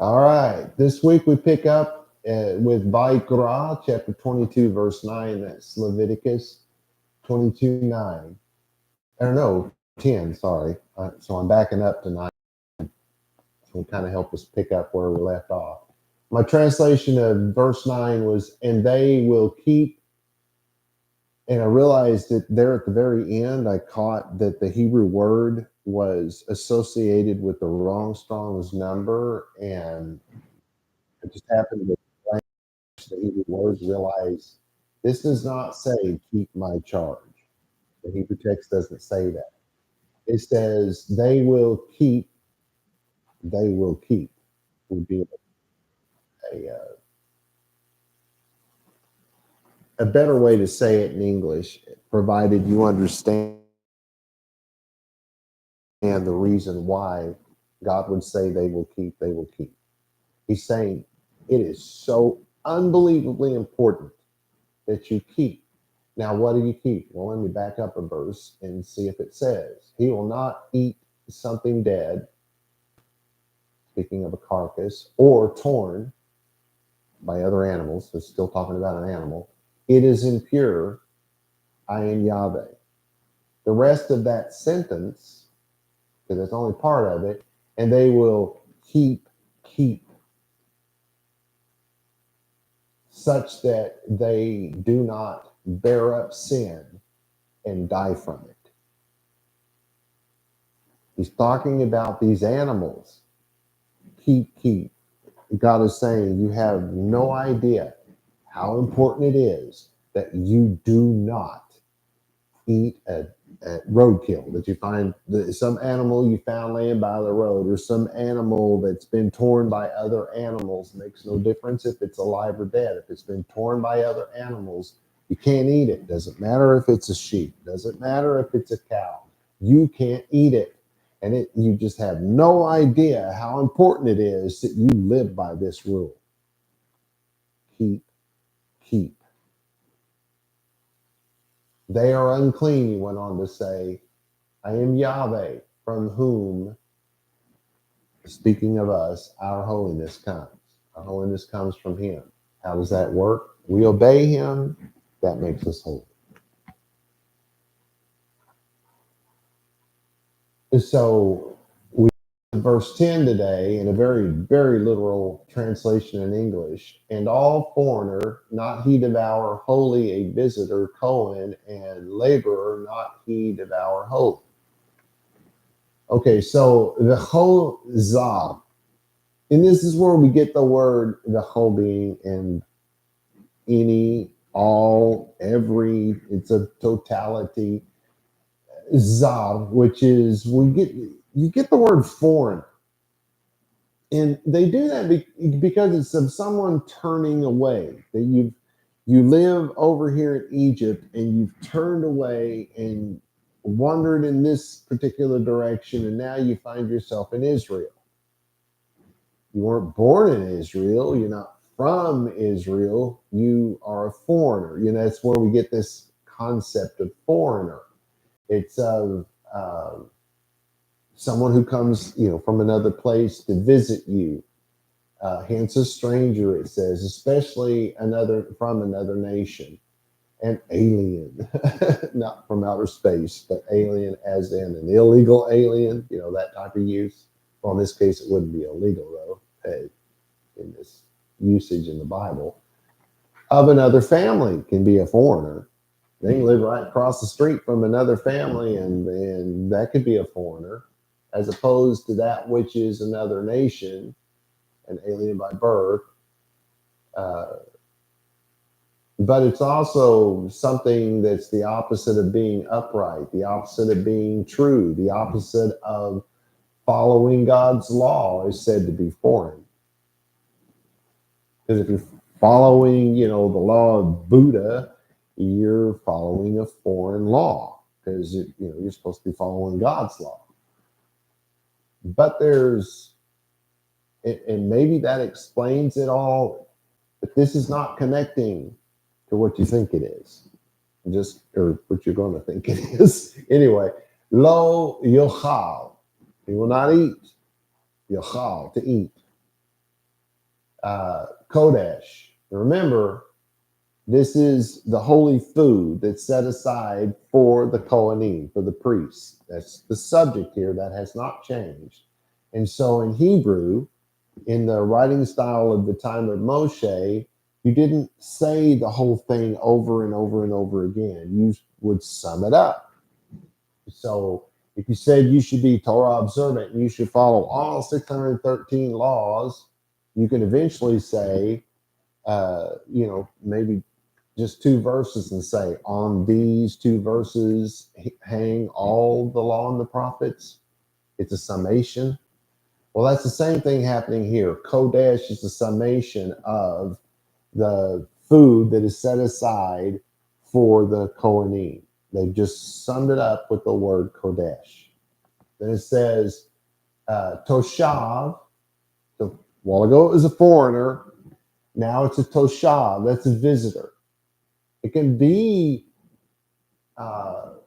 All right. This week we pick up with vaYiqra, chapter 22, verse 9. That's Leviticus 22, 9. Or no, 10, sorry. So I'm backing up to 9. So will kind of help us pick up where we left off. My translation of verse 9 was, and they will keep, and I realized that there at the very end, I caught that the Hebrew word was associated with the wrong Strong's number, and it just happened to the Hebrew words realize this does not say keep my charge. The Hebrew text doesn't say that. It says they will keep would be a better way to say it in English, provided you understand the reason why God would say they will keep, they will keep. He's saying it is so unbelievably important that you keep. Now, what do you keep? Well, let me back up a verse and see if it says, he will not eat something dead, speaking of a carcass, or torn by other animals. So still talking about an animal. It is impure. I am Yahweh. The rest of that sentence, because that's only part of it, and they will keep, such that they do not bear up sin and die from it. He's talking about these animals. Keep. God is saying you have no idea how important it is that you do not eat a roadkill, that you find some animal you found laying by the road, or some animal that's been torn by other animals. Makes no difference if it's alive or dead. If it's been torn by other animals, you can't eat it. Doesn't matter if it's a sheep. Doesn't matter if it's a cow. You can't eat it. And you just have no idea how important it is that you live by this rule. Keep. They are unclean, he went on to say. I am Yahweh, from whom, speaking of us, our holiness comes. Our holiness comes from him. How does that work? We obey him. That makes us holy. So we verse 10 today in a very, very literal translation in English. And all foreigner, not he devour, holy a visitor, Cohen, and laborer, not he devour, holy. Okay, so the whole zav, and this is where we get the word the whole being and any, all, every, it's a totality. Zav, which is you get the word foreign. And they do that because it's of someone turning away. That you live over here in Egypt and you've turned away and wandered in this particular direction, and now you find yourself in Israel. You weren't born in Israel. You're not from Israel. You are a foreigner. That's where we get this concept of foreigner. It's of someone who comes, from another place to visit you. Hence a stranger, it says, especially from another nation. An alien, not from outer space, but alien as in an illegal alien, that type of use. Well, in this case, it wouldn't be illegal, though, in this usage in the Bible. Of another family can be a foreigner. They can live right across the street from another family, and that could be a foreigner, as opposed to that which is another nation, an alien by birth. But it's also something that's the opposite of being upright, the opposite of being true, the opposite of following God's law is said to be foreign. Because if you're following, the law of Buddha, you're following a foreign law, because you're supposed to be following God's law. But and maybe that explains it all, but this is not connecting to what you think it is, or what you're going to think it is. Anyway, lo yochal, he will not eat. Yochal, to eat. Kodesh. Remember, this is the holy food that's set aside for the Kohanim, for the priests. That's the subject here. That has not changed. And so in Hebrew, in the writing style of the time of Moshe, you didn't say the whole thing over and over and over again. You would sum it up. So if you said you should be Torah observant and you should follow all 613 laws, you can eventually say, maybe just two verses and say, on these two verses hang all the law and the prophets. It's a summation. Well, that's the same thing happening here. Kodesh is the summation of the food that is set aside for the Kohanim. They've just summed it up with the word Kodesh. Then it says, Toshav. So a while ago it was a foreigner. Now it's a Toshav. That's a visitor. It can be an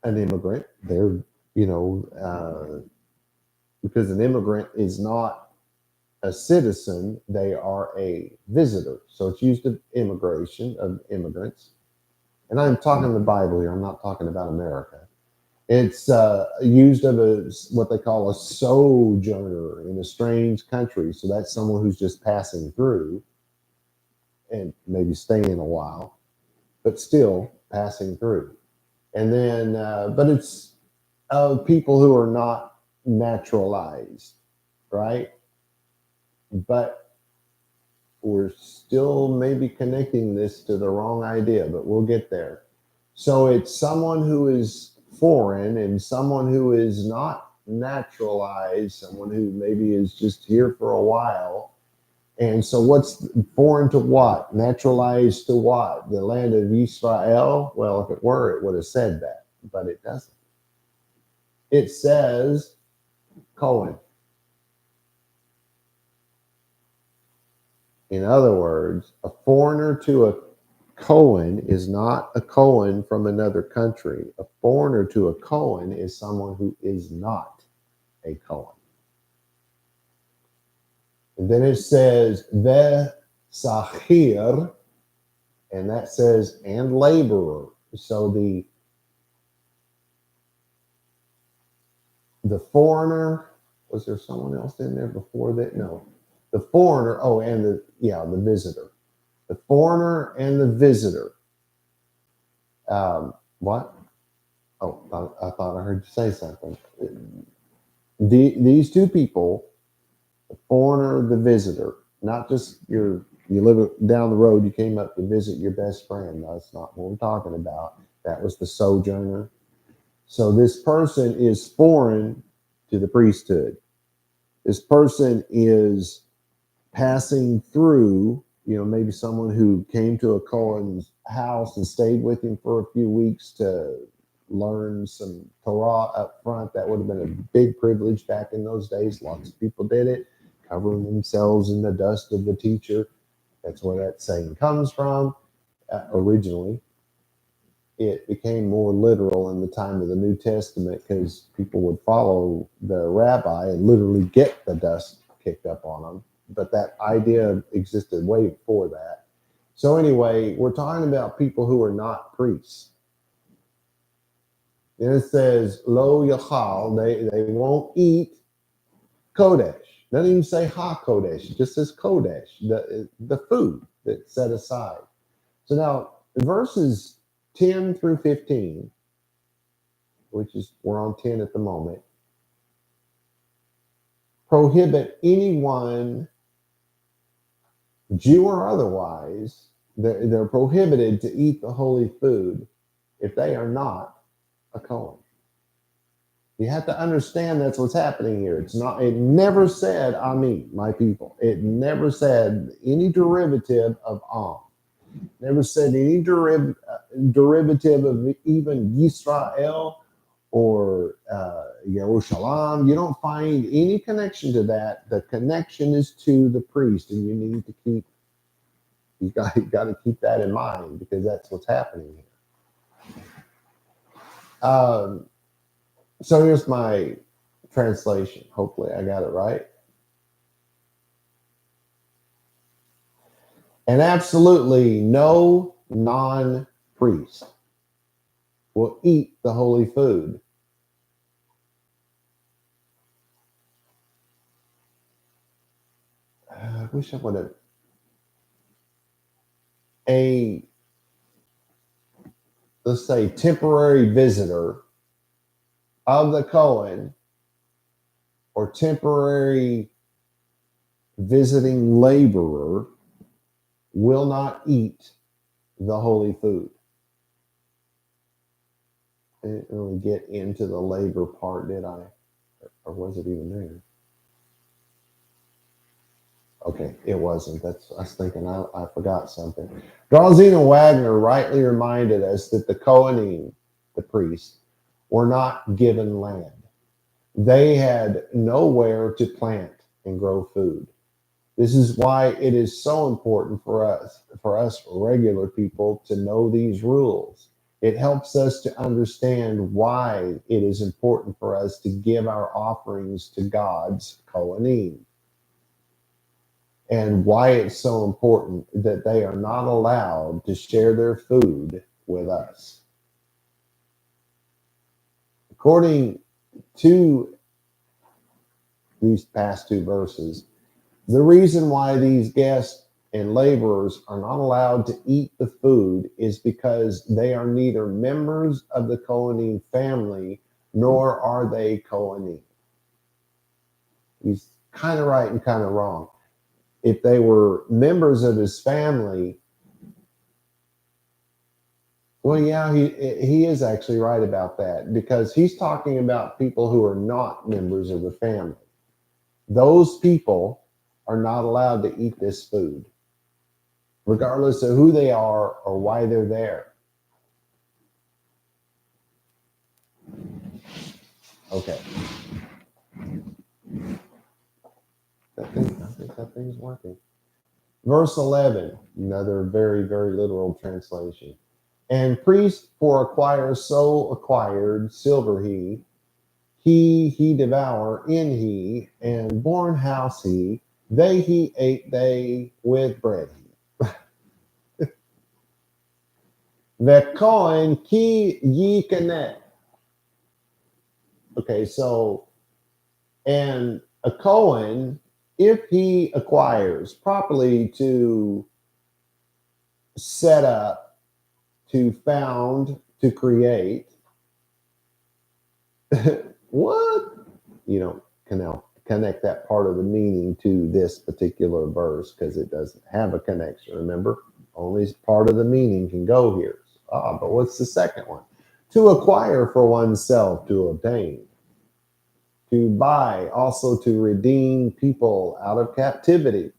immigrant. They're, because an immigrant is not a citizen, they are a visitor. So it's used of immigration, of immigrants. And I'm talking the Bible here. I'm not talking about America. It's used of what they call a sojourner in a strange country. So that's someone who's just passing through and maybe staying a while, but still passing through. And then, but it's people who are not naturalized, right? But we're still maybe connecting this to the wrong idea, but we'll get there. So it's someone who is foreign and someone who is not naturalized, someone who maybe is just here for a while. And so what's foreign to what? Naturalized to what? The land of Israel? Well, if it were, it would have said that, but it doesn't. It says Cohen. In other words, a foreigner to a Cohen is not a Cohen from another country. A foreigner to a Cohen is someone who is not a Cohen. And then it says ve sachir, and that says and laborer. So the foreigner, was there someone else in there before that? No. The foreigner, and the visitor. The foreigner and the visitor. What? Oh, I thought I heard you say something. These two people, the foreigner, the visitor, not just you live down the road, you came up to visit your best friend. That's not what we're talking about. That was the sojourner. So this person is foreign to the priesthood. This person is passing through, maybe someone who came to a Cohen's house and stayed with him for a few weeks to learn some Torah up front. That would have been a big privilege back in those days. Lots of people did it, covering themselves in the dust of the teacher. That's where that saying comes from. Originally, it became more literal in the time of the New Testament because people would follow the rabbi and literally get the dust kicked up on them. But that idea existed way before that. So anyway, we're talking about people who are not priests. Then it says, lo yachal, they won't eat kodesh. It doesn't even say ha kodesh, it just says kodesh, the food that's set aside. So now, verses 10 through 15, which is, we're on 10 at the moment, prohibit anyone, Jew or otherwise, they're prohibited to eat the holy food if they are not a Cohen. You have to understand that's what's happening here. It never said Ami, my people. It never said any derivative of Am. Never said any derivative of even Yisrael or Yerushalayim. You don't find any connection to that. The connection is to the priest, and you got to keep that in mind because that's what's happening here. So here's my translation. Hopefully I got it right. And absolutely no non-priest will eat the holy food. I wish I would have. A, let's say, temporary visitor of the Cohen or temporary visiting laborer will not eat the holy food. I didn't really get into the labor part, did I? Or was it even there? Okay, it wasn't. That's I was thinking I forgot something. Drauzina Wagner rightly reminded us that the Kohanim, the priests, were not given land. They had nowhere to plant and grow food. This is why it is so important for us regular people, to know these rules. It helps us to understand why it is important for us to give our offerings to God's Kohanim, and why it's so important that they are not allowed to share their food with us. According to these past two verses, the reason why these guests and laborers are not allowed to eat the food is because they are neither members of the Kohanim family nor are they Kohanim. He's kind of right and kind of wrong. If they were members of his family, well, yeah, he is actually right about that, because he's talking about people who are not members of the family. Those people are not allowed to eat this food, regardless of who they are or why they're there. Okay. I think that thing's working. Verse 11, another very, very literal translation. And priest for acquire so acquired silver he devour in he, and born house he ate they with bread he. The Kohen ki ye connect. Okay, so, and a Kohen, if he acquires properly to set up, to found, to create, what? You don't connect that part of the meaning to this particular verse because it doesn't have a connection. Remember, only part of the meaning can go here. But what's the second one? To acquire for oneself, to obtain, to buy, also to redeem people out of captivity.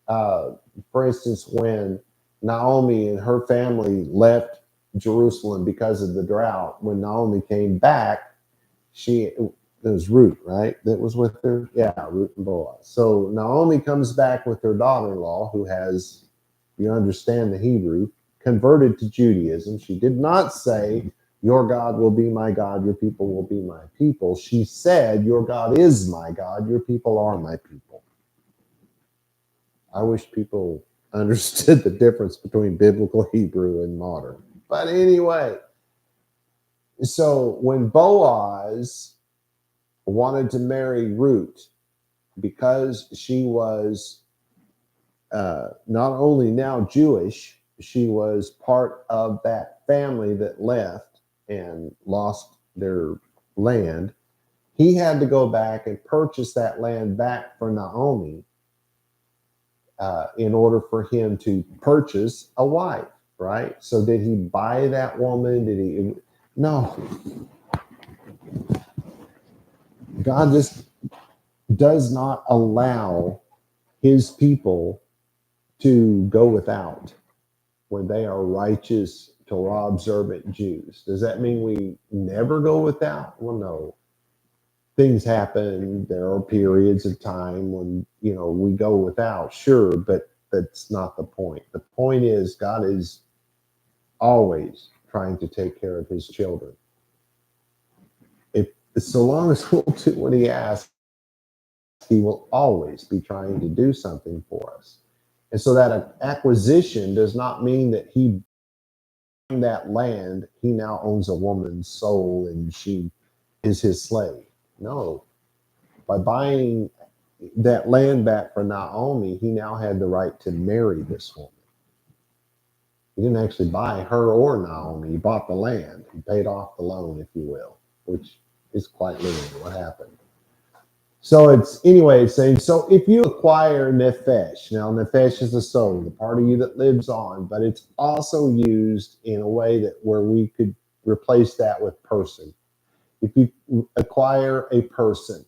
For instance, when Naomi and her family left Jerusalem because of the drought, when Naomi came back, it was Ruth, right? That was with her? Yeah, Ruth and Boaz. So Naomi comes back with her daughter-in-law, who has, you understand the Hebrew, converted to Judaism. She did not say, your God will be my God, your people will be my people. She said, your God is my God, your people are my people. I wish people understood the difference between biblical Hebrew and modern. But anyway, so when Boaz wanted to marry Ruth, because she was not only now Jewish, she was part of that family that left and lost their land. He had to go back and purchase that land back for Naomi in order for him to purchase a wife, right? So did he buy that woman? Did he? No. God just does not allow his people to go without when they are righteous, Torah observant Jews. Does that mean we never go without? Well, no. Things happen. There are periods of time when, we go without, sure, but that's not the point. The point is God is always trying to take care of his children. So long as we'll do what he asks, he will always be trying to do something for us. And so that acquisition does not mean that he that land, he now owns a woman's soul and she is his slave. No, by buying that land back for Naomi, he now had the right to marry this woman. He didn't actually buy her or Naomi. He bought the land. He paid off the loan, if you will, which is quite literally what happened. So it's saying, so if you acquire nefesh, now nefesh is the soul, the part of you that lives on, but it's also used in a way that where we could replace that with person. If you acquire a person,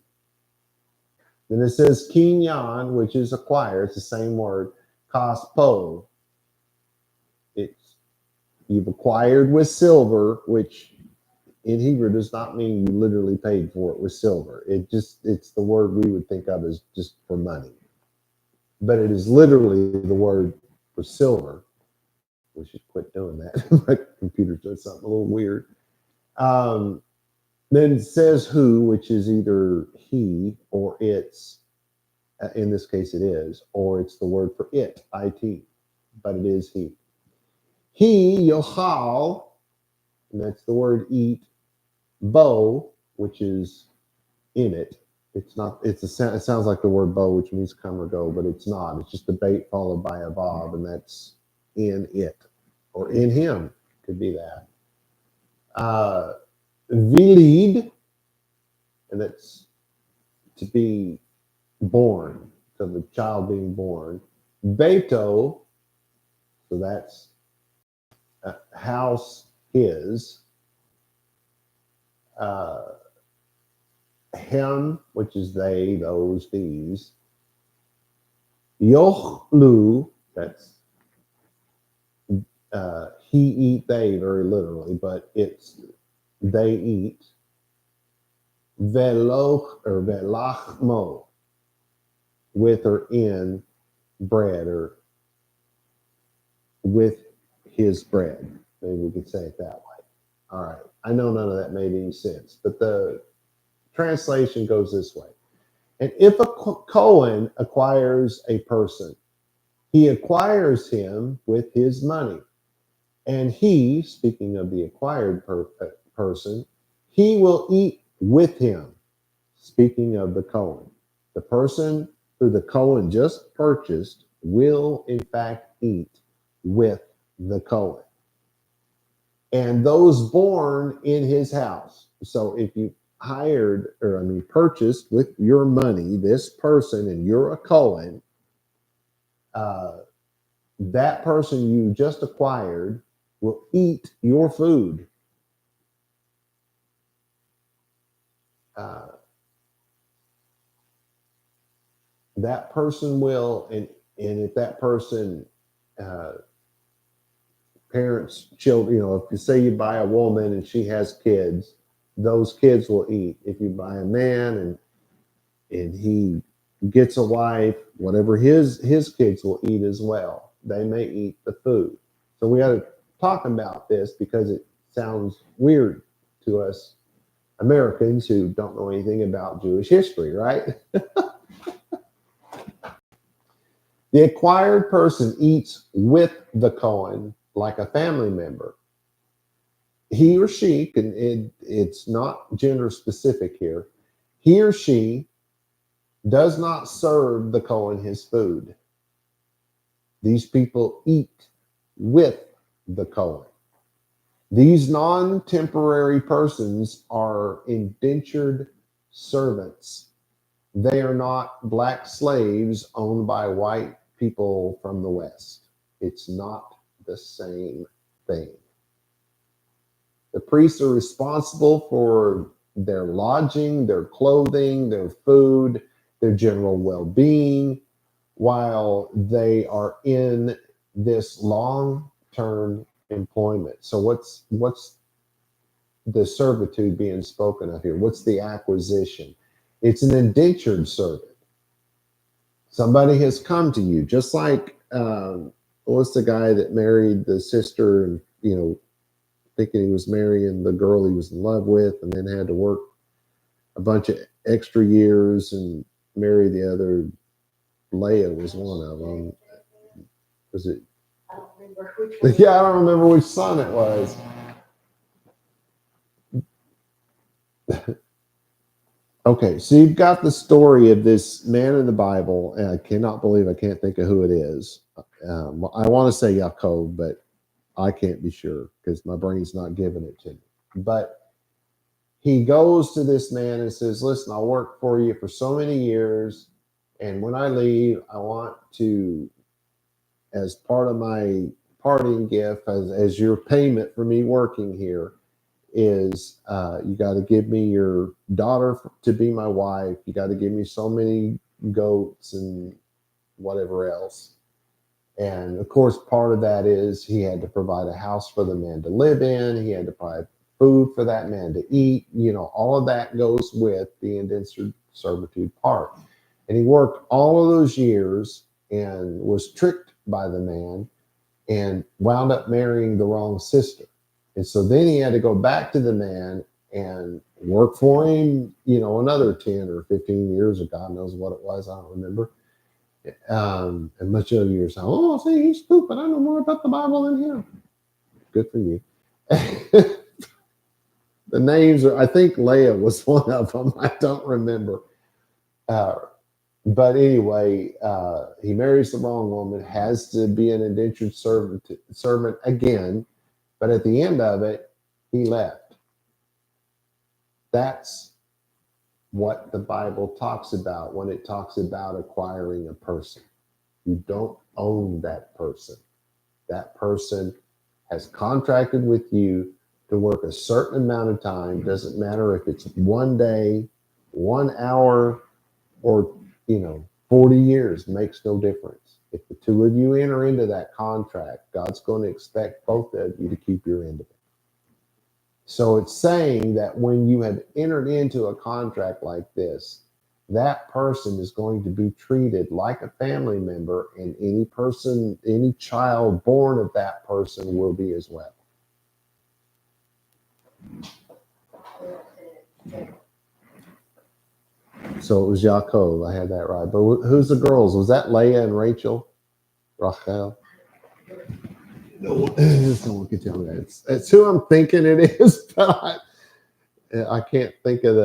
then it says kinyan, which is acquire, it's the same word, kaspo. You've acquired with silver, which in Hebrew does not mean you literally paid for it with silver. It's the word we would think of as just for money. But it is literally the word for silver. We should quit doing that. My computer does something a little weird. Then it says who, which is either he or it's, in this case it is, or it's the word for it, it, but it is he. He, yochal, and that's the word eat, bo, which is in it. It sounds like the word bo, which means come or go, but it's not. It's just a bait followed by a vav, and that's in it or in him. Could be that. Vilid, and that's to be born, so the child being born. Beto, so that's house his. Him, which is they, those, these. Yochlu, that's he eat, they, very literally, but it's they eat. Veloch or velachmo, with or in bread or with his bread. Maybe we could say it that way. All right. I know none of that made any sense, but the translation goes this way. And if a Cohen acquires a person, he acquires him with his money. And he, speaking of the acquired person, he will eat with him, speaking of the Cohen. The person who the Cohen just purchased will, in fact, eat with the Cohen. And those born in his house. So if you purchased with your money this person and you're a Cohen, that person you just acquired will eat your food. That person will, and if that person parents, children, if you say you buy a woman and she has kids, those kids will eat. If you buy a man and he gets a wife, whatever his kids will eat as well. They may eat the food. So we got to talk about this because it sounds weird to us Americans who don't know anything about Jewish history, right? The acquired person eats with the Cohen like a family member. He or she, it's not gender specific here, he or she does not serve the Cohen his food. These people eat with the Cohen. These non-temporary persons are indentured servants. They are not black slaves owned by white people from the West. It's not the same thing. The priests are responsible for their lodging, their clothing, their food, their general well-being, while they are in this long-term employment. So what's the servitude being spoken of here? What's the acquisition? It's an indentured servant. Somebody has come to you, just like what's the guy that married the sister and thinking he was marrying the girl he was in love with, and then had to work a bunch of extra years and marry the other. Leah was one of them. Was it? I don't remember which one. Yeah, I don't remember which son it was. Okay, so you've got the story of this man in the Bible, and I cannot believe I can't think of who it is. I want to say Yaakov, but I can't be sure because my brain's not giving it to me. But he goes to this man and says, listen, I'll work for you for so many years. And when I leave, I want to, as part of my parting gift, as your payment for me working here, is you got to give me your daughter to be my wife. You got to give me so many goats and whatever else. And of course, part of that is he had to provide a house for the man to live in. He had to provide food for that man to eat. You know, all of that goes with the indentured servitude part. And he worked all of those years and was tricked by the man and wound up marrying the wrong sister. And so then he had to go back to the man and work for him, you know, another 10 or 15 years, or God knows what it was. I don't remember. And much of you are saying, oh, see, he's stupid. I know more about the Bible than him. Good for you. The names are, I think Leah was one of them. I don't remember. But anyway, he marries the wrong woman, has to be an indentured servant again. But at the end of it, he left. That's what the Bible talks about when it talks about acquiring a person. You don't own that person. That person has contracted with you to work a certain amount of time. Doesn't matter if it's 1 day, 1 hour, or 40 years, makes no difference. If the two of you enter into that contract, God's going to expect both of you to keep your end of it. So it's saying that when you have entered into a contract like this, that person is going to be treated like a family member, and any child born of that person will be as well. So it was Yaakov. I had that right. But who's the girls? Was that Leah and Rachel? Rachel? No, someone can tell me that. It's who I'm thinking it is, but I can't think of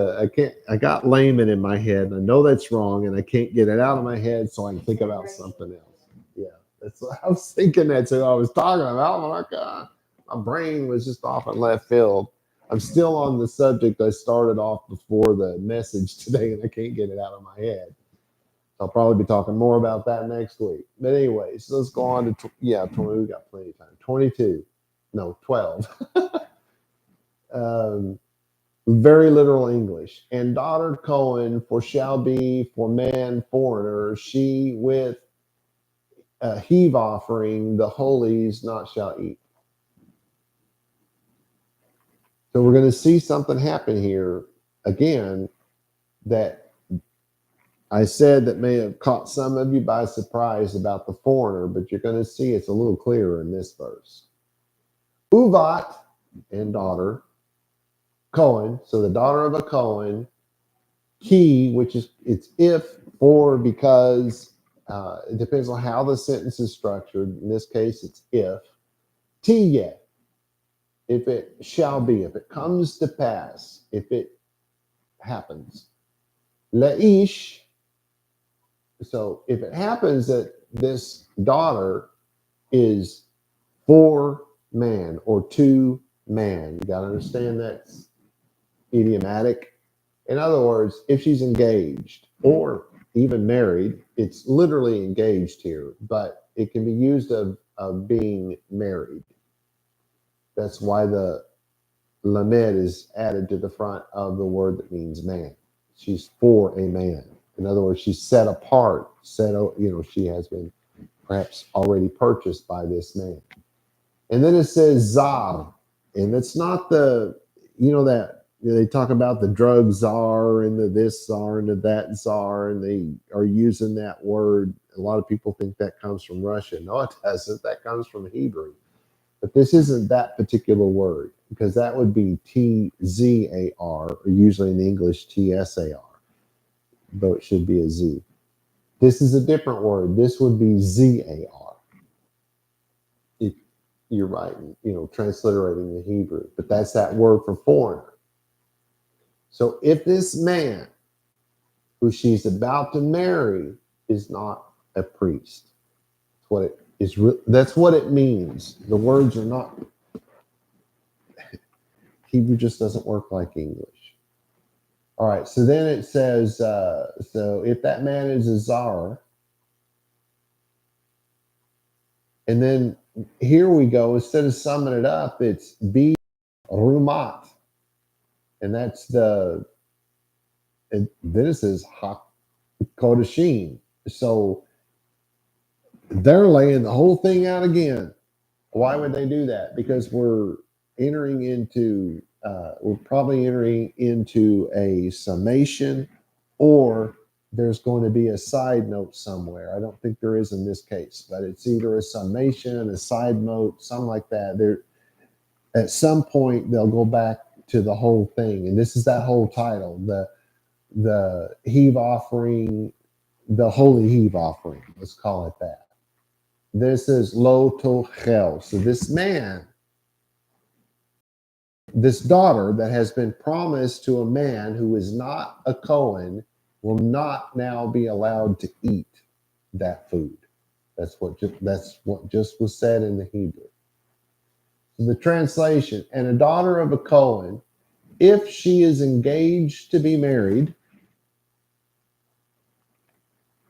I got layman in my head, and I know that's wrong, and I can't get it out of my head, so I can think about something else. Yeah, that's what I was thinking. That's who I was talking about. Oh my God, my brain was just off in left field. I'm still on the subject I started off before the message today, and I can't get it out of my head. I'll probably be talking more about that next week. But anyways, let's go on to, we got plenty of time. 12. Very literal English. And daughter Cohen, for shall be for man foreigner, she with a heave offering, the holies not shall eat. So we're going to see something happen here again that I said that may have caught some of you by surprise about the foreigner, but you're going to see it's a little clearer in this verse. Uvat and daughter, Cohen, so the daughter of a Cohen, key, which is it's if, or, because, it depends on how the sentence is structured. In this case, it's if. Tiyeh, if it shall be, if it comes to pass, if it happens. Laish, so if it happens that this daughter is for man or to man, you got to understand that's idiomatic. In other words, if she's engaged or even married, it's literally engaged here, but it can be used of being married. That's why the lamed is added to the front of the word that means man. She's for a man. In other words, she's set apart, she has been perhaps already purchased by this man. And then it says Zar, and it's not they talk about the drug czar and the this czar and the that czar, and they are using that word. A lot of people think that comes from Russia. No, it doesn't. That comes from Hebrew. But this isn't that particular word, because that would be Tzar, or usually in English Tsar, though it should be a Z. This is a different word. This would be Zar. you're right, transliterating the Hebrew, but that's that word for foreigner. So if this man who she's about to marry is not a priest, that's what it is. That's what it means. The words are not. Hebrew just doesn't work like English. All right, so then it says, so if that man is a czar, and then here we go, instead of summing it up, it's be rumat, and that's and then it says hakodashim. So they're laying the whole thing out again. Why would they do that? Because we're probably entering into a summation, or there's going to be a side note somewhere. I don't think there is in this case, but it's either a summation, a side note, something like that. There, at some point, they'll go back to the whole thing, and this is that whole title, the heave offering, the holy heave offering. Let's call it that. This is lo tochel. So this man, this daughter that has been promised to a man who is not a Cohen, will not now be allowed to eat that food. That's what just was said in the Hebrew. So the translation, and a daughter of a Cohen, if she is engaged to be married,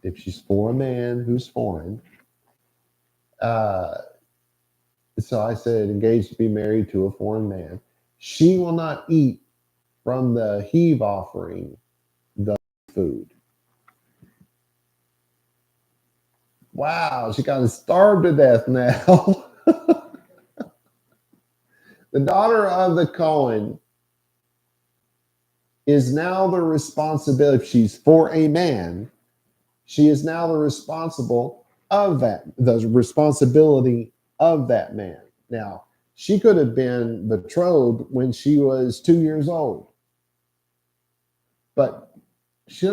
if she's for a man who's foreign, so I said engaged to be married to a foreign man, she will not eat from the heave offering the food. Wow, she kind of starved to death now. The daughter of the Cohen is now the responsibility. If she's for a man, she is now the responsibility of that man. Now, she could have been betrothed when she was 2 years old, but she's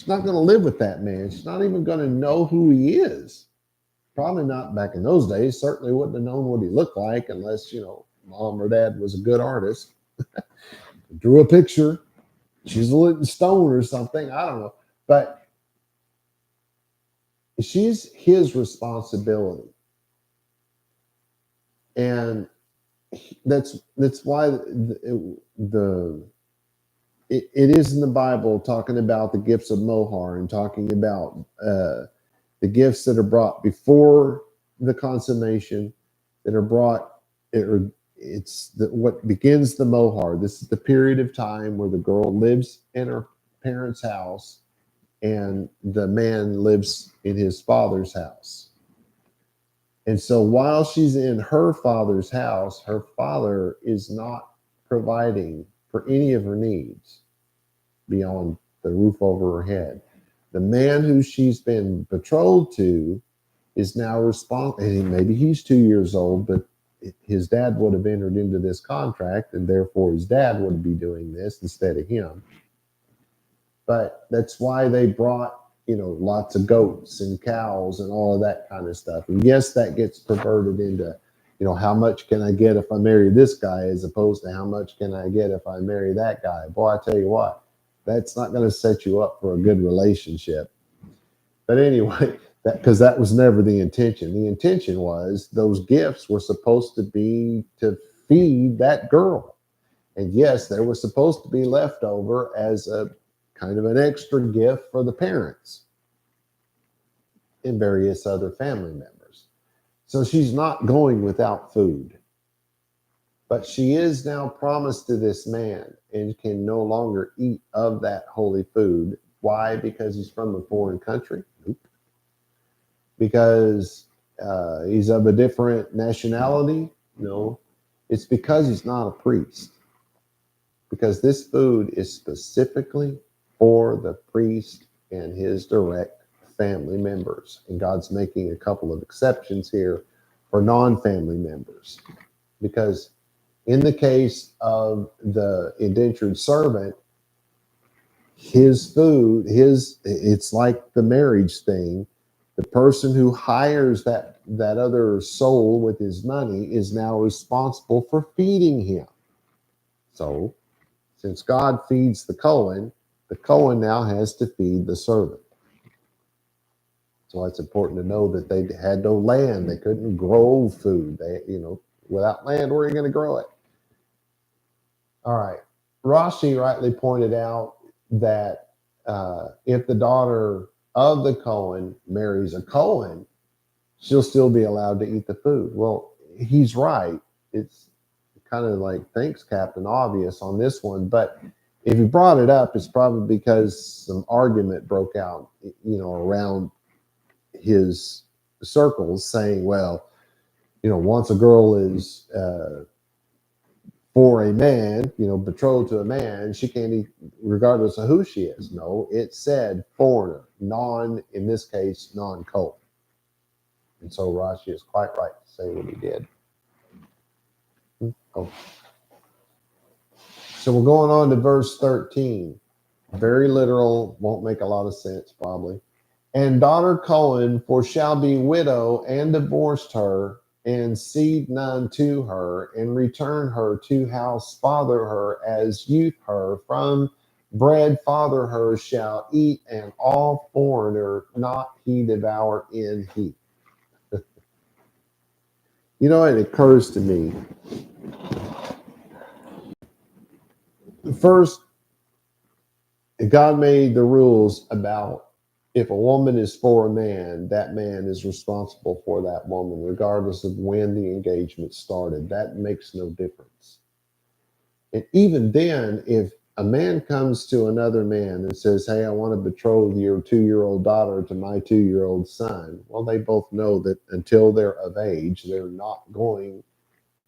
not going to live with that man. She's not even going to know who he is. Probably not back in those days. Certainly wouldn't have known what he looked like unless, mom or dad was a good artist. Drew a picture, chiseled it in stone or something. I don't know. But she's his responsibility. And that's why it is in the Bible talking about the gifts of Mohar and talking about the gifts that are brought before the consummation, that are brought. What begins the Mohar. This is the period of time where the girl lives in her parents' house and the man lives in his father's house. And so while she's in her father's house, her father is not providing for any of her needs beyond the roof over her head. The man who she's been betrothed to is now responsible. And maybe he's 2 years old, but his dad would have entered into this contract, and therefore his dad would be doing this instead of him. But that's why they brought, lots of goats and cows and all of that kind of stuff. And yes, that gets perverted into, how much can I get if I marry this guy as opposed to how much can I get if I marry that guy? Boy, I tell you what, that's not going to set you up for a good relationship. But anyway, because that was never the intention. The intention was those gifts were supposed to be to feed that girl. And yes, there was supposed to be leftover as a kind of an extra gift for the parents and various other family members. So she's not going without food. But she is now promised to this man and can no longer eat of that holy food. Why? Because he's from a foreign country? Nope. Because he's of a different nationality? No. It's because he's not a priest. Because this food is specifically for the priest and his direct family members. And God's making a couple of exceptions here for non-family members. Because in the case of the indentured servant, his food, it's like the marriage thing. The person who hires that other soul with his money is now responsible for feeding him. So, since God feeds the Cohen now has to feed the servant. So it's important to know that they had no land. They couldn't grow food. Without land, where are you going to grow it? All right. Rashi rightly pointed out that if the daughter of the Cohen marries a Cohen, she'll still be allowed to eat the food. Well, he's right. It's kind of like, thanks, Captain Obvious on this one. But if he brought it up, it's probably because some argument broke out, around his circles saying, well, once a girl is for a man, betrothed to a man, she can't eat regardless of who she is. No, it said foreigner, in this case, non-Cohen. And so Rashi is quite right to say what he did. Oh. So we're going on to verse 13. Very literal, won't make a lot of sense probably. And daughter Cohen, for shall be widow, and divorced her, and seed none to her, and return her to house father her as youth her, from bread father her shall eat, and all foreigner not he devour in heat. It occurs to me, first, God made the rules about if a woman is for a man, that man is responsible for that woman, regardless of when the engagement started. That makes no difference. And even then, if a man comes to another man and says, hey, I want to betroth your 2-year-old daughter to my 2-year-old son, well, they both know that until they're of age, they're not going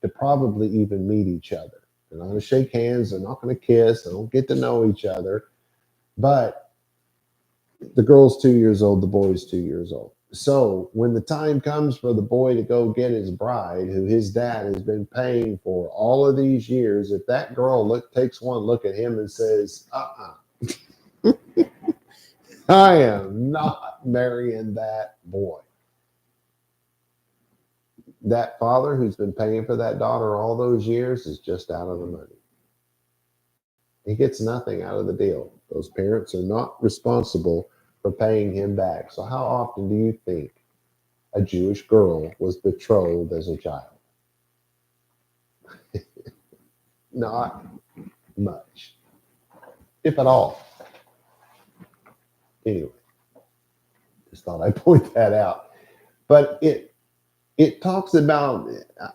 to probably even meet each other. They're not going to shake hands. They're not going to kiss. They don't get to know each other. But the girl's 2 years old, the boy's 2 years old. So when the time comes for the boy to go get his bride, who his dad has been paying for all of these years, if that girl takes one look at him and says, I am not marrying that boy, that father who's been paying for that daughter all those years is just out of the money. He gets nothing out of the deal. Those parents are not responsible for paying him back. So how often do you think a Jewish girl was betrothed as a child? Not much, if at all. Anyway, just thought I'd point that out. But it talks about,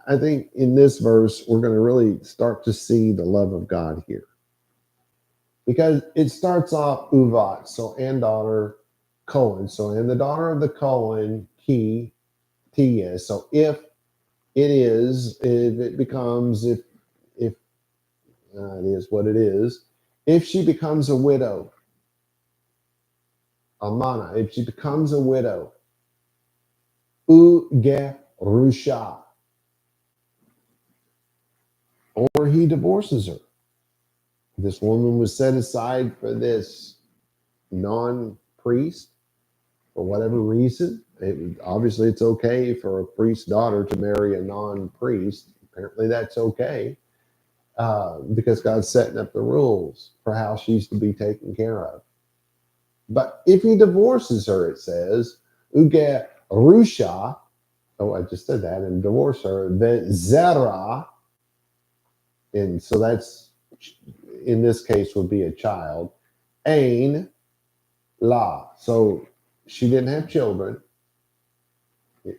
I think in this verse, we're going to really start to see the love of God here. Because it starts off uvat, so and daughter Cohen. So and the daughter of the Cohen, he, tia. So if it is what it is. If she becomes a widow, almana, if she becomes a widow, ugerusha, or he divorces her. This woman was set aside for this non-priest for whatever reason. Obviously, it's okay for a priest's daughter to marry a non-priest. Apparently, that's okay because God's setting up the rules for how she's to be taken care of. But if he divorces her, it says, uge rusha, I just said that, and divorce her, the zera, and so that's, in this case, would be a child, ain la. So she didn't have children.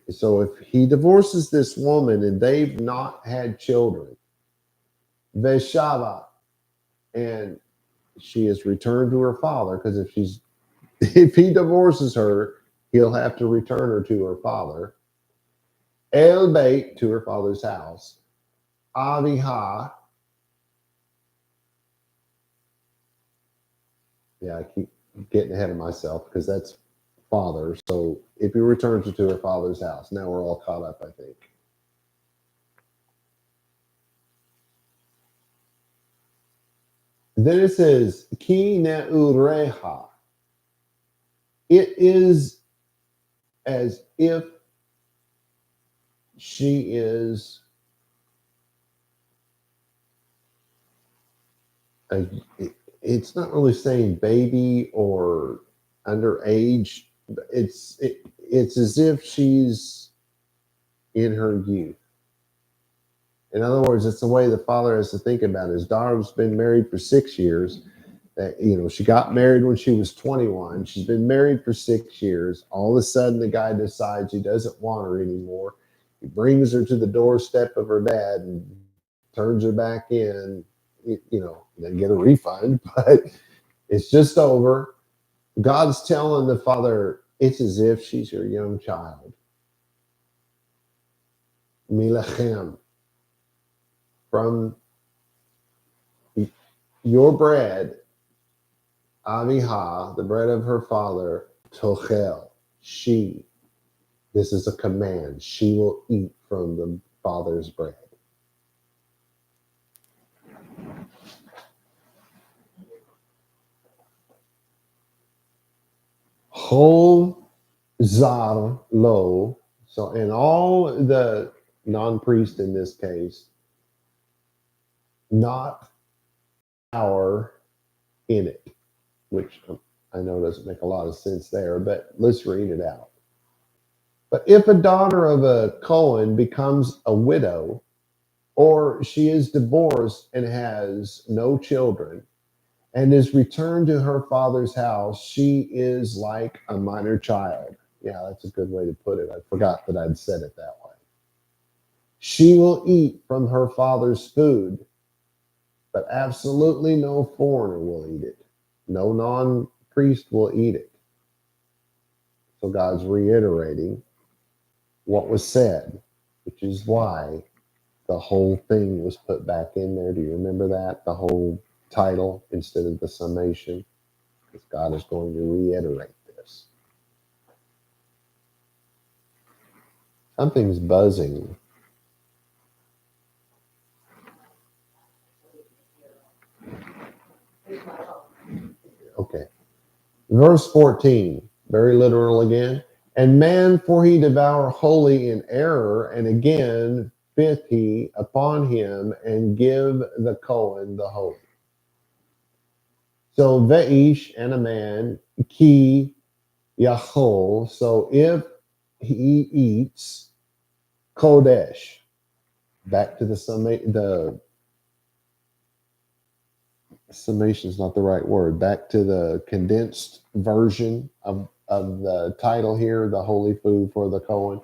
So if he divorces this woman and they've not had children, veshava, and she is returned to her father, because if he divorces her, he'll have to return her to her father. El beit, to her father's house. Aviha. Yeah, I keep getting ahead of myself because that's father. So if he returns her to her father's house, now we're all caught up, I think. Then it says, ki neureha. It is as if she is a, it's not really saying baby or underage. It's as if she's in her youth. In other words, it's the way the father has to think about it. His daughter's been married for 6 years. That she got married when she was 21. She's been married for 6 years. All of a sudden, the guy decides he doesn't want her anymore. He brings her to the doorstep of her dad and turns her back in. Then get a refund, but it's just over. God's telling the father it's as if she's your young child. Milachem, from your bread, Aviha, the bread of her father, Tochel, she. This is a command. She will eat from the father's bread. Whole zar lo. So, and all the non-priest in this case, not our in it, which I know doesn't make a lot of sense there, but let's read it out. But if a daughter of a Cohen becomes a widow, or she is divorced and has no children, and is returned to her father's house, she is like a minor child. Yeah, that's a good way to put it. I forgot that I'd said it that way. She will eat from her father's food, but absolutely no foreigner will eat it. No non-priest will eat it. So God's reiterating what was said, which is why the whole thing was put back in there. Do you remember that? The whole title instead of the summation? Because God is going to reiterate this. Something's buzzing. Okay. Verse 14, very literal again. And man, for he devour wholly in error, and again fifth he upon him, and give the Cohen the holy. So veish, and a man, ki yachol. So if he eats kodesh, back to the summation is not the right word. Back to the condensed version of the title here, the holy food for the Cohen.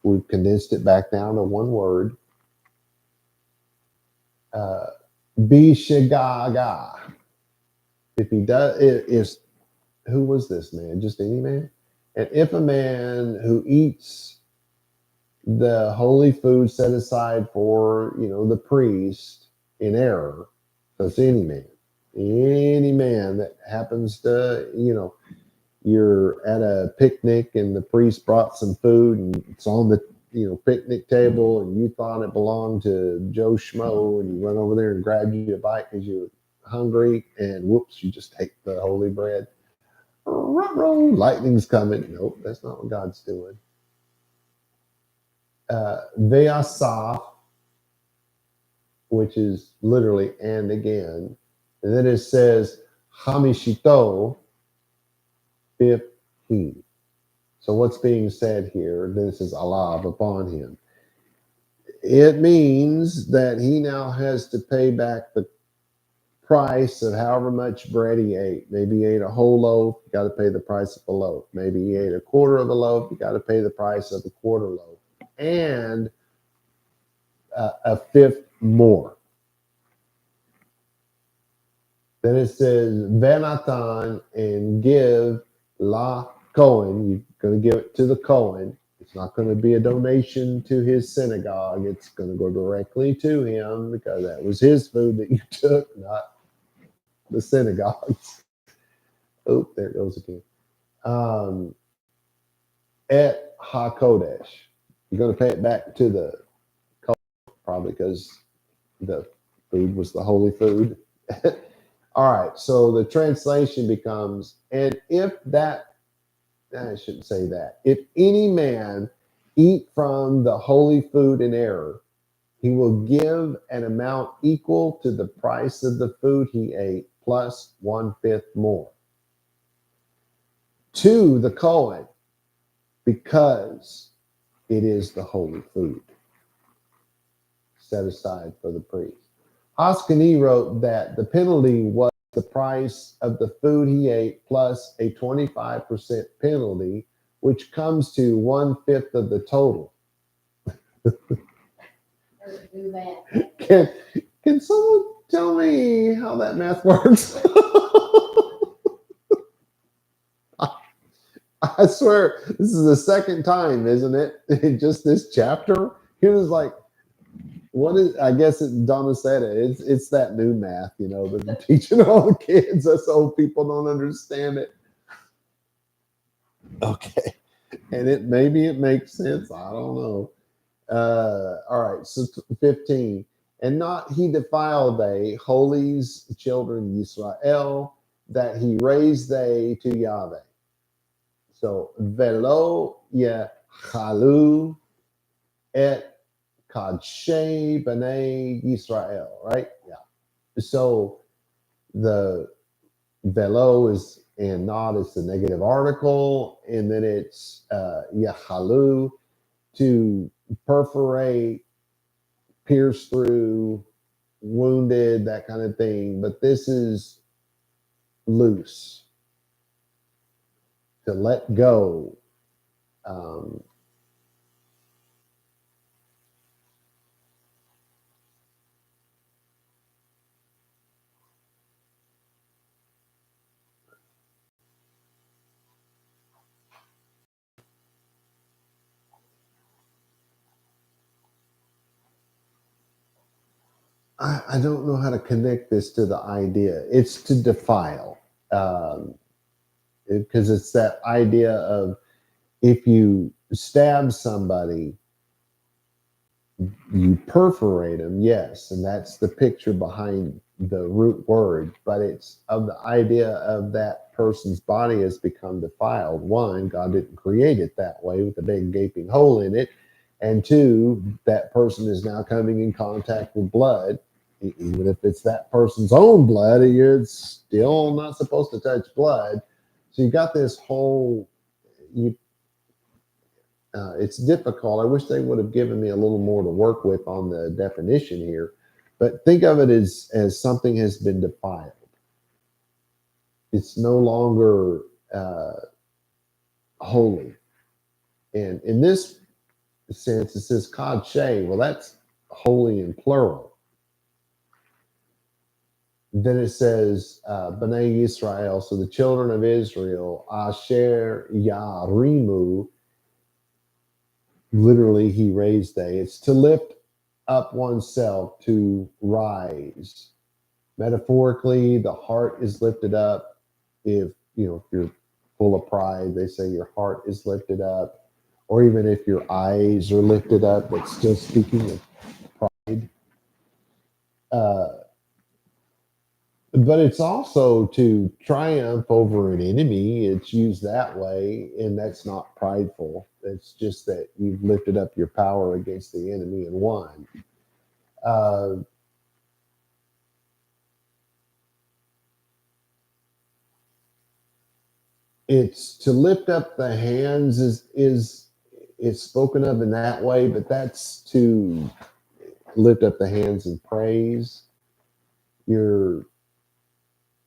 We've condensed it back down to one word. Bishigaga. If he does, is who was this man? Just any man? And if a man who eats the holy food set aside for the priest in error, so it's any man that happens to you're at a picnic and the priest brought some food and it's on the picnic table and you thought it belonged to Joe Schmo and you run over there and grab you a bite because you're hungry and whoops, you just take the holy bread. Lightning's coming. Nope, that's not what God's doing. Ve'asaf, which is literally and again. And then it says Hamishito, 15. So what's being said here? This is alav, upon him. It means that he now has to pay back the price of however much bread he ate. Maybe he ate a whole loaf, you got to pay the price of a loaf. Maybe he ate a quarter of a loaf, you got to pay the price of a quarter loaf. And a fifth more. Then it says, Venatan, and give la Cohen. You're going to give it to the Cohen. It's not going to be a donation to his synagogue. It's going to go directly to him because that was his food that you took, not the synagogue's. Oh, there it goes again. Et HaKodesh. You're going to pay it back to the Cohen, probably because the food was the holy food. All right, so the translation becomes, and if that I shouldn't say that. If any man eat from the holy food in error, he will give an amount equal to the price of the food he ate, plus 1/5 more to the Kohen, because it is the holy food set aside for the priest. Haskani wrote that the penalty was the price of the food he ate plus a 25% penalty, which comes to 1/5 of the total. Or do that. Can someone tell me how that math works? I swear, this is the second time, isn't it? In just this chapter, he was like, "What is?" I guess Donna said it. It's that new math, that they're teaching all the kids. Us old people don't understand it. Okay, and maybe it makes sense. I don't know. All right, so 15. And not he defiled they, holy's children Yisrael, that he raised they to Yahweh. So, velo yechalu et kadshe b'nei Yisrael, right? Yeah. So, the velo is, and not is the negative article, and then it's yechalu, to perforate, pierce through, wounded, that kind of thing. But this is loose, to let go. Um, I don't know how to connect this to the idea. It's to defile, because it's that idea of if you stab somebody, you perforate them, yes, and that's the picture behind the root word, but it's of the idea of that person's body has become defiled. One, God didn't create it that way with a big gaping hole in it, and two, that person is now coming in contact with blood. Even if it's that person's own blood, you're still not supposed to touch blood. So you got this whole, it's difficult. I wish they would have given me a little more to work with on the definition here, but think of it as something has been defiled. It's no longer holy. And in this sense, it says kadshe. Well, that's holy in plural. Then it says B'nai Yisrael, so the children of Israel, Asher Yarimu, literally he raised they. It's to lift up oneself, to rise. Metaphorically, the heart is lifted up. If you're full of pride, they say your heart is lifted up. Or even if your eyes are lifted up, that's still speaking of pride. But it's also to triumph over an enemy. It's used that way, and that's not prideful. It's just that you've lifted up your power against the enemy and won. It's to lift up the hands is it's spoken of in that way, but that's to lift up the hands in praise.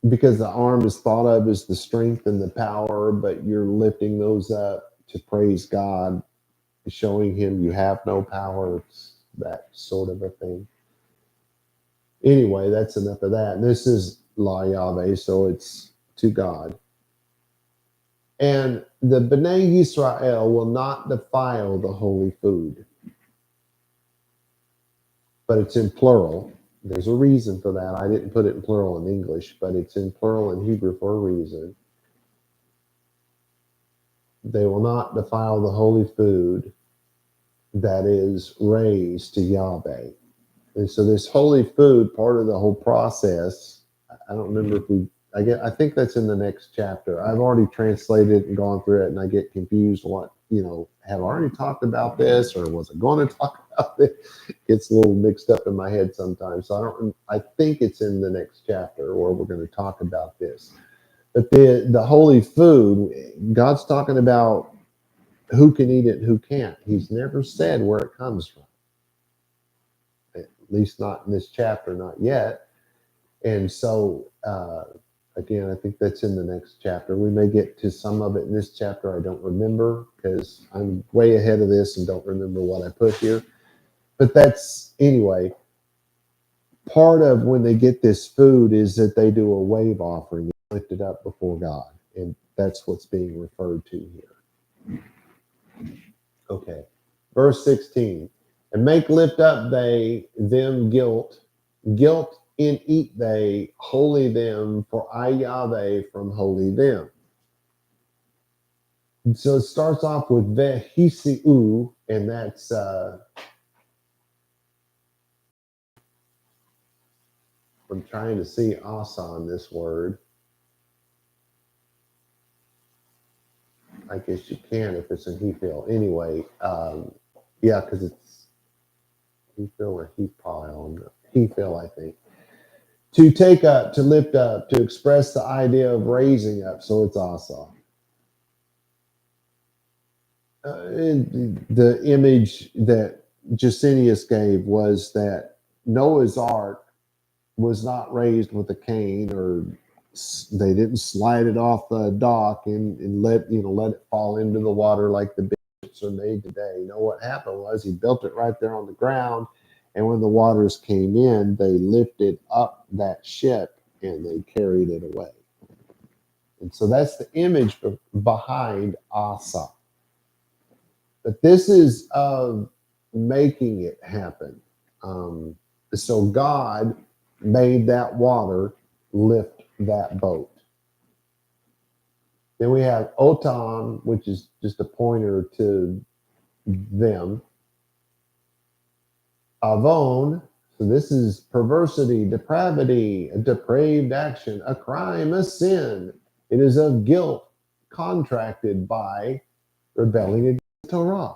Because the arm is thought of as the strength and the power, but you're lifting those up to praise God, showing him you have no power. It's that sort of a thing. Anyway, that's enough of that. And this is La Yahweh, so it's to God. And the B'nai Yisrael will not defile the holy food. But it's in plural. There's a reason for that. I didn't put it in plural in English, but it's in plural in Hebrew for a reason. They will not defile the holy food that is raised to Yahweh. And so this holy food, part of the whole process, I don't remember if we I think that's in the next chapter. I've already translated and gone through it, and I get confused. What have I already talked about this, or was I going to talk about this? It gets a little mixed up in my head sometimes. So I don't. I think it's in the next chapter, or we're going to talk about this. But the holy food, God's talking about who can eat it and who can't. He's never said where it comes from, at least not in this chapter, not yet. And so, again, I think that's in the next chapter. We may get to some of it in this chapter. I don't remember because I'm way ahead of this and don't remember what I put here. But that's, anyway, part of when they get this food is that they do a wave offering, lift it up before God. And that's what's being referred to here. Okay. Verse 16. And make lift up they them guilt in eat they, holy them, for I Yahweh from holy them. So it starts off with vehisiu, and that's I'm trying to see asa on this word. I guess you can if it's in Hefil. Anyway, yeah, because it's Hefil or Hefil. Hefil, I think. To take up, to lift up, to express the idea of raising up. So it's asa. The image that Jusinius gave was that Noah's Ark was not raised with a cane, or they didn't slide it off the dock and let it fall into the water like the bishops are made today. What happened was he built it right there on the ground, and when the waters came in, they lifted up that ship and they carried it away. And so that's the image behind Asa. But this is of making it happen. So God made that water lift that boat. Then we have Otam, which is just a pointer to them. Avon, so this is perversity, depravity, a depraved action, a crime, a sin. It is of guilt contracted by rebelling against Torah.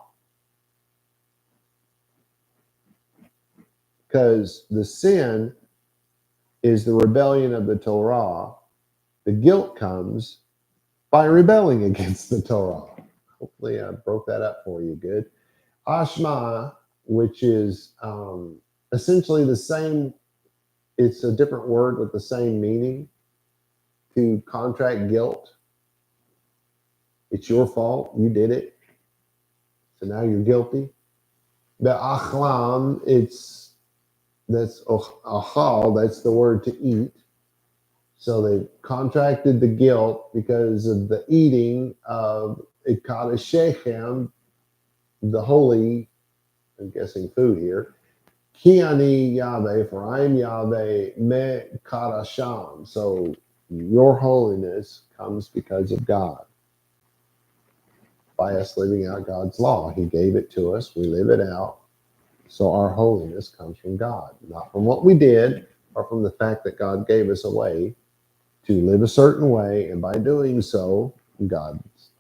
Because the sin is the rebellion of the Torah. The guilt comes by rebelling against the Torah. Hopefully I broke that up for you good. Ashma, which is essentially the same, it's a different word with the same meaning, to contract guilt. It's your fault, you did it, so now you're guilty. Be'achlam, that's achal, that's the word to eat. So they contracted the guilt because of the eating of Ikad Shechem, the holy, I'm guessing food here. Ki ani Yahweh, for I am Yahweh, me kadasham. So your holiness comes because of God. By us living out God's law. He gave it to us, we live it out. So our holiness comes from God, not from what we did, or from the fact that God gave us a way to live a certain way, and by doing so,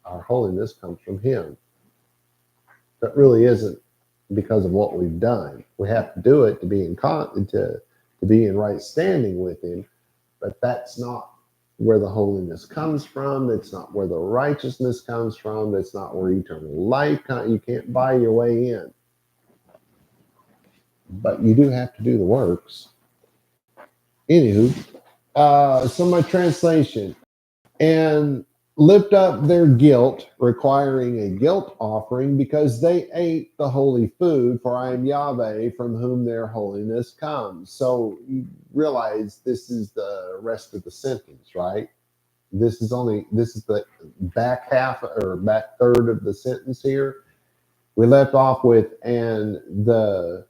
our holiness comes from Him. That really isn't because of what we've done. We have to do it to be to be in right standing with Him, but that's not where the holiness comes from. That's not where the righteousness comes from. That's not where eternal life comes. You can't buy your way in, but you do have to do the works. Anywho, so my translation, and lift up their guilt, requiring a guilt offering, because they ate the holy food, for I am Yahweh, from whom their holiness comes. So you realize this is the rest of the sentence, right? This is the back half or back third of the sentence here. We left off with, and the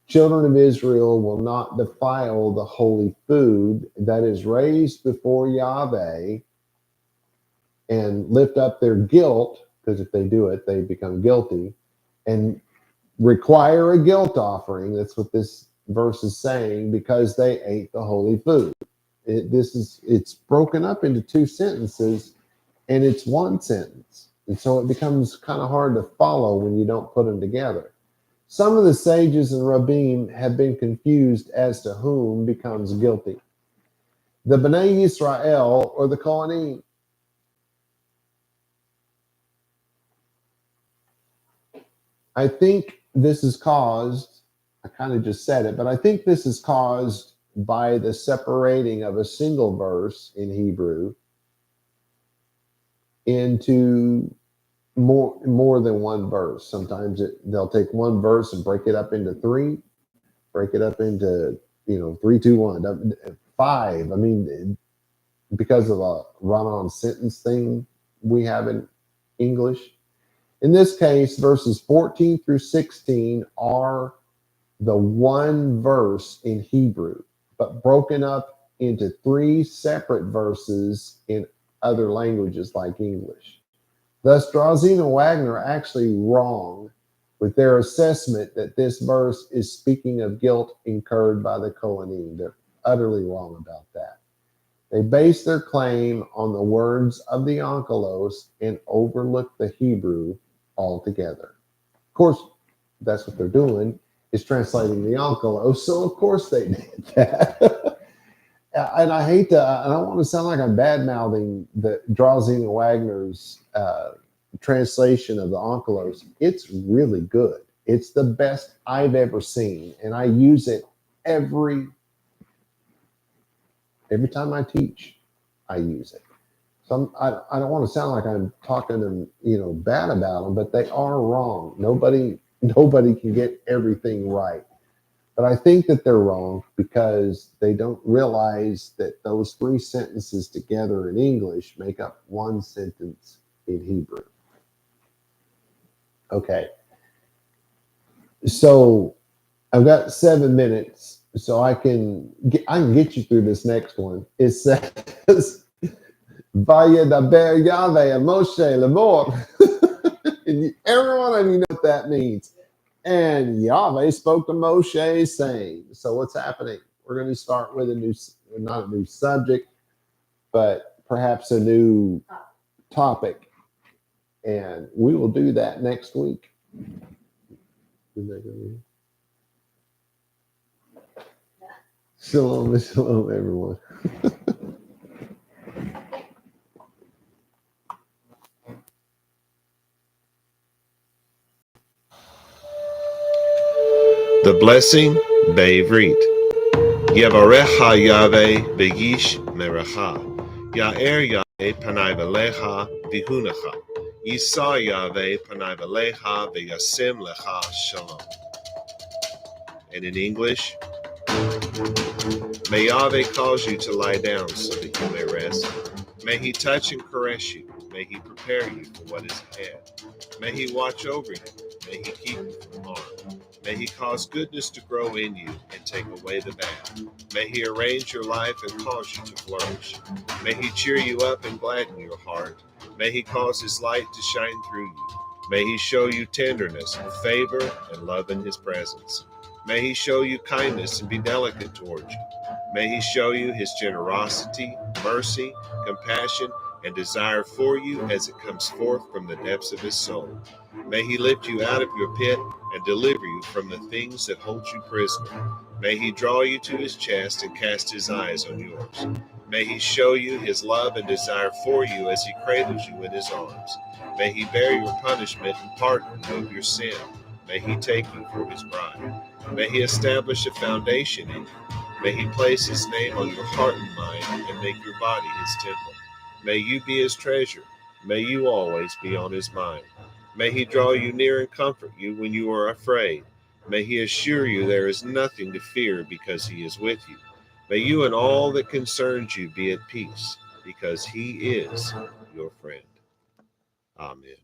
children of Israel will not defile the holy food that is raised before Yahweh, and lift up their guilt, because if they do it, they become guilty, and require a guilt offering. That's what this verse is saying, because they ate the holy food. It's broken up into two sentences, and it's one sentence. And so it becomes kind of hard to follow when you don't put them together. Some of the sages and rabbim have been confused as to whom becomes guilty, the Bnei Yisrael or the Kohanim. I think this is caused, I kind of just said it, but I think this is caused by the separating of a single verse in Hebrew into more than one verse. Sometimes they'll take one verse and break it up into three, break it up into 3, 2, 1, 5. I mean, because of a run-on sentence thing we have in English. In this case, verses 14 through 16 are the one verse in Hebrew, but broken up into 3 separate verses in other languages like English. Thus, Drauzine and Wagner are actually wrong with their assessment that this verse is speaking of guilt incurred by the Kohanim. They're utterly wrong about that. They base their claim on the words of the Onkelos and overlook the Hebrew altogether. Of course, that's what they're doing, is translating the Onkelos, so of course they did that. And I hate to, I don't want to sound like I'm bad-mouthing the Drauzine and Wagner's translation of the Onkelos. It's really good. It's the best I've ever seen, and I use it every time I teach. I use it. So I don't want to sound like I'm talking them, bad about them, but they are wrong. Nobody can get everything right. But I think that they're wrong because they don't realize that those 3 sentences together in English make up one sentence in Hebrew. Okay. So I've got 7 minutes, so I can get you through this next one. It says, Vayedaber Yahweh Moshe Lemor. Everyone of you know what that means. And Yahweh spoke to Moshe saying, so what's happening? We're going to start with not a new subject, but perhaps a new topic. And we will do that next week. Shalom, shalom, everyone. The blessing, vaYiqra. Yevarecha Yahweh v'yish merecha. Ya'er Yahweh panai v'lecha v'hunecha. Yisa Yahweh panai v'lecha v'yasim lecha shalom. And in English, may Yahweh cause you to lie down so that you may rest. May he touch and caress you. May he prepare you for what is ahead. May he watch over you. May he keep you from harm. May he cause goodness to grow in you and take away the bad. May he arrange your life and cause you to flourish. May he cheer you up and gladden your heart. May he cause his light to shine through you. May he show you tenderness and favor and love in his presence. May he show you kindness and be delicate towards you. May he show you his generosity, mercy, compassion, and desire for you as it comes forth from the depths of his soul. May he lift you out of your pit and deliver you from the things that hold you prisoner. May he draw you to his chest and cast his eyes on yours. May he show you his love and desire for you as he cradles you in his arms. May he bear your punishment and pardon you of your sin. May he take you for his bride. May he establish a foundation in you. May he place his name on your heart and mind and make your body his temple. May you be his treasure. May you always be on his mind. May he draw you near and comfort you when you are afraid. May he assure you there is nothing to fear because he is with you. May you and all that concerns you be at peace because he is your friend. Amen.